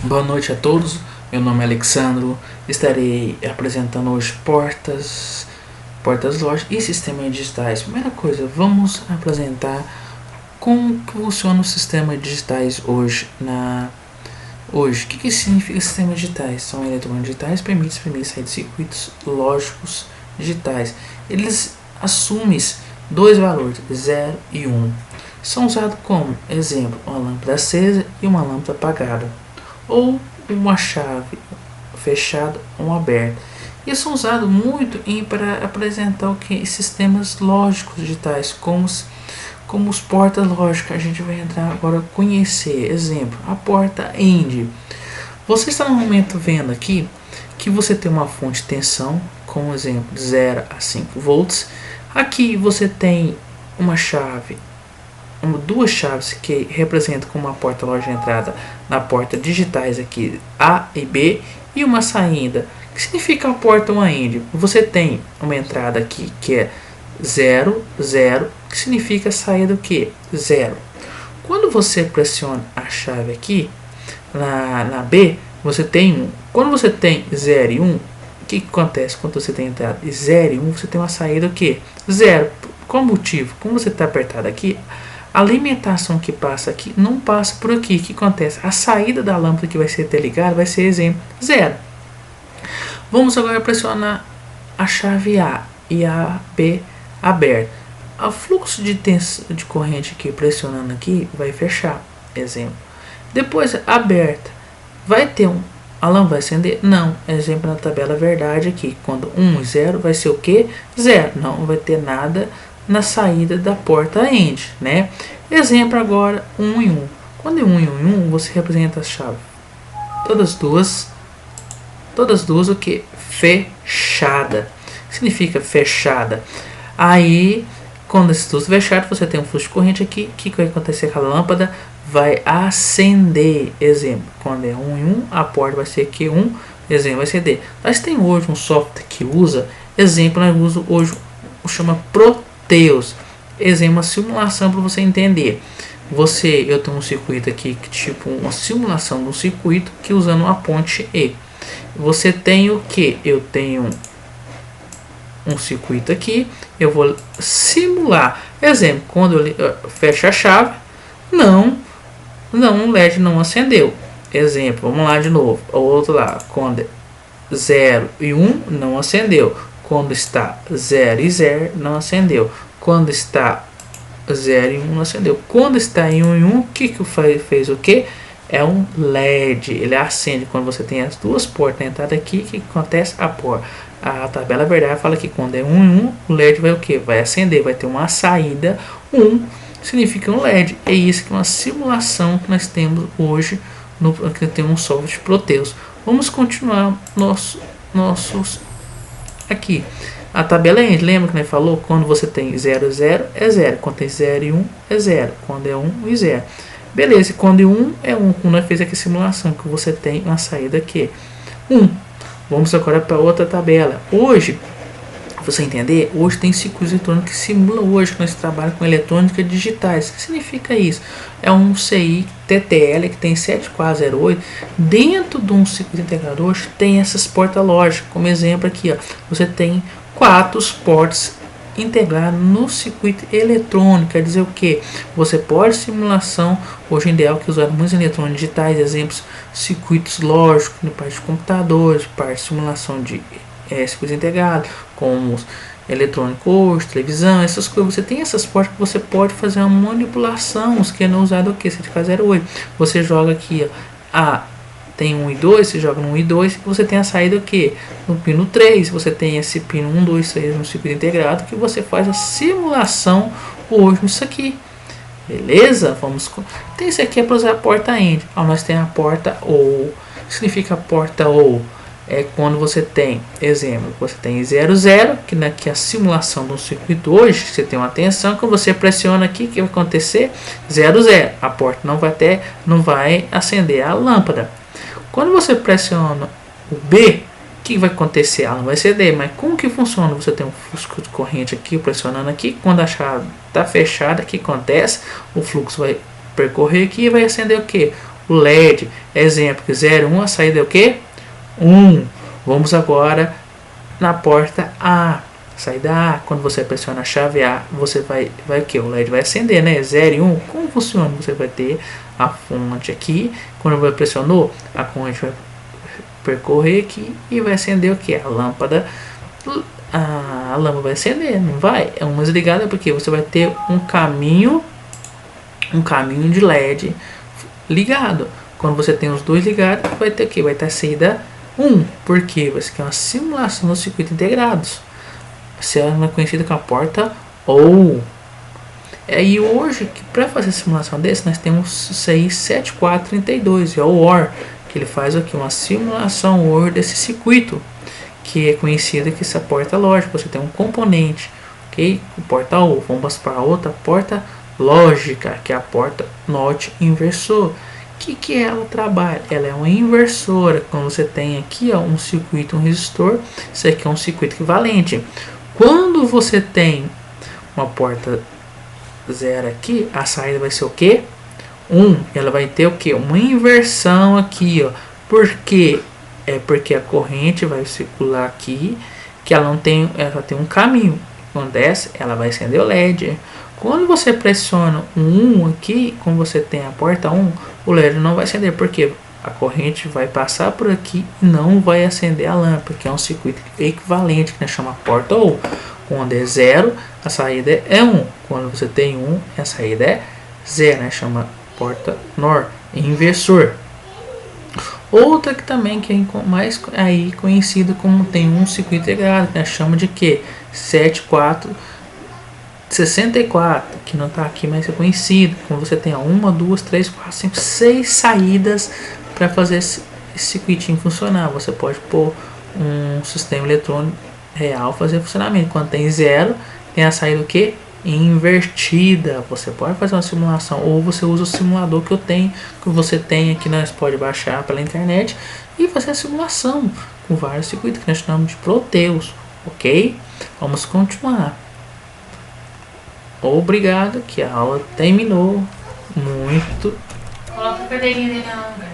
Boa noite a todos, meu nome é Alexandro, estarei apresentando hoje portas lojas e sistemas digitais. Primeira coisa, vamos apresentar como que funciona os sistemas digitais hoje. O que significa sistemas digitais? São eletrônicos digitais, permitem sair de circuitos lógicos digitais. Eles assumem dois valores, 0 e 1. São usados como exemplo, uma lâmpada acesa e uma lâmpada apagada, ou uma chave fechada ou aberta. E são usados muito para apresentar sistemas lógicos digitais, como os portas lógicas. A gente vai entrar agora conhecer. Exemplo, a porta AND. Você está no momento vendo aqui que você tem uma fonte de tensão, com exemplo 0 a 5 volts. Aqui você tem uma chave, duas chaves que representam como uma porta lógica de entrada na porta digitais aqui A e B, e uma saída que significa a porta uma AND. Você tem uma entrada aqui que é 0, 0, que significa saída o que? 0. Quando você pressiona a chave aqui na B, você tem 1. Quando você tem 0 e 1, o que acontece quando você tem entrada 0 e 1? Você tem uma saída o que? 0. Qual motivo? Como você está apertado aqui, a alimentação que passa aqui não passa por aqui. O que acontece? A saída da lâmpada que vai ser interligada vai ser exemplo 0. Vamos agora pressionar a chave A e a B aberta. O fluxo de corrente aqui pressionando aqui vai fechar, exemplo. Depois aberta, vai ter a lâmpada vai acender? Não. Exemplo na tabela verdade aqui, quando 1 e 0 vai ser o que? 0. Não vai ter nada na saída da porta AND, né? Exemplo agora 1 e 1. Quando é 1 e 1, você representa as chaves todas duas o que? Fechada. Significa fechada. Aí, quando essas duas fechadas, você tem um fluxo de corrente aqui. O que vai acontecer com a lâmpada? Vai acender. Exemplo, quando é 1 e 1, a porta vai ser aqui 1, exemplo, vai acender. Nós tem hoje um software que usa, exemplo, nós usamos hoje, chama Proteus. Exemplo, uma simulação para você entender. Eu tenho um circuito aqui, tipo uma simulação de um circuito que usando uma ponte E. Você tem o que? Eu tenho um circuito aqui, eu vou simular. Exemplo, quando eu fecho a chave, o LED não acendeu. Exemplo, vamos lá de novo. O outro lá, quando 0 e 1 não acendeu. Quando está 0 e 0 não acendeu. Quando está 0 e 1 não acendeu. Quando está em 1 e 1, fez o que? É um LED. Ele acende quando você tem as duas portas na entrada aqui. O que acontece? A tabela verdade fala que quando é 1 e 1, o LED vai o que? Vai acender, vai ter uma saída 1, significa um LED. É isso que é uma simulação que nós temos hoje que tem um software Proteus. Vamos continuar nossos aqui. A tabela AND, lembra que nós falou? Quando você tem 0 0 é 0, quando tem 0 e 1 é 0, quando é 1 e 0. Beleza, quando é 1 é 1, quando nós fez aqui a simulação, que você tem uma saída aqui 1. Vamos agora para outra tabela. Hoje, você entender, hoje tem circuitos eletrônicos que simulam hoje que nós trabalhamos com eletrônica digitais. O que significa isso? É um CI TTL que tem 7408. Dentro de um circuito integrador tem essas portas lógicas. Como exemplo aqui, ó, você tem 4 portas integradas no circuito eletrônico. Quer dizer o que? Você pode simulação, hoje em dia que usar muitos eletrônicos digitais, exemplos, circuitos lógicos, na parte de computadores, parte de simulação de circuitos integrados, como eletrônico hoje, televisão, essas coisas. Você tem essas portas que você pode fazer uma manipulação, os que não usado o que? Você faz 08. Você joga aqui, ó, tem 1 e 2, você joga no 1 e 2, e você tem a saída o que? No pino 3, você tem esse pino 1, 2, 3 no circuito integrado, que você faz a simulação hoje nisso aqui. Beleza? Tem isso aqui é para usar a porta AND. Nós temos a porta OR. O que significa a porta OR? É quando você tem, exemplo, você tem 0 0, que é a simulação de um circuito hoje, você tem uma tensão, quando você pressiona aqui, o que vai acontecer? 0 0, a porta não vai acender a lâmpada. Quando você pressiona o B, o que vai acontecer? Ela não vai acender, mas como que funciona? Você tem um fluxo de corrente aqui, pressionando aqui, quando a chave está fechada, o que acontece? O fluxo vai percorrer aqui e vai acender o que? o LED. Exemplo, 0, 1, a saída é o que? 1. Vamos agora na porta A. Saída A, quando você pressiona a chave A, você vai o que? O LED vai acender, né? 0 e 1. Como funciona? Você vai ter a fonte aqui. Quando você pressionou, a corrente vai percorrer aqui e vai acender o que? A lâmpada. A lâmpada vai acender, não vai? É uma desligada porque você vai ter um caminho de LED ligado. Quando você tem os dois ligados, vai ter o que? Vai ter a saída 1. Por quê? Você quer uma simulação dos circuitos integrados. Você é conhecida como a porta OR. E hoje, para fazer a simulação desse, nós temos 67432, é o OR, que ele faz aqui uma simulação OR desse circuito, que é conhecida que essa porta lógica. Você tem um componente, ok? O porta OR. Vamos para a outra porta lógica, que é a porta NOT inversor. Que ela trabalha? Ela é uma inversora. Quando você tem aqui ó, um circuito, um resistor, isso aqui é um circuito equivalente. Quando você tem uma porta 0 aqui, a saída vai ser o que? 1. Ela vai ter o que? Uma inversão aqui, ó. Por quê? É porque a corrente vai circular aqui, que ela tem um caminho. Quando desce, ela vai acender o LED. Quando você pressiona um 1 aqui, como você tem a porta 1, o LED não vai acender, porque a corrente vai passar por aqui e não vai acender a lâmpada, que é um circuito equivalente, que nós chama porta OR. Quando é 0, a saída é 1. Quando você tem 1, a saída é 0, né? Chama porta NOR, inversor. Outra que também que é mais aí conhecido como tem um circuito integrado, que nós chama de que? 7464, que não está aqui, mas é conhecido. Quando você tem 1, 2, 3, 4, 5, 6 saídas para fazer esse circuitinho funcionar. Você pode pôr um sistema eletrônico real fazer funcionamento. Quando tem 0, tem a saída o que? Invertida. Você pode fazer uma simulação, ou você usa o simulador que você tem aqui, nós pode baixar pela internet e fazer a simulação com vários circuitos que nós chamamos de Proteus, ok? Vamos continuar. Obrigado, que a aula terminou. Muito. Coloca a cadeirinha dele na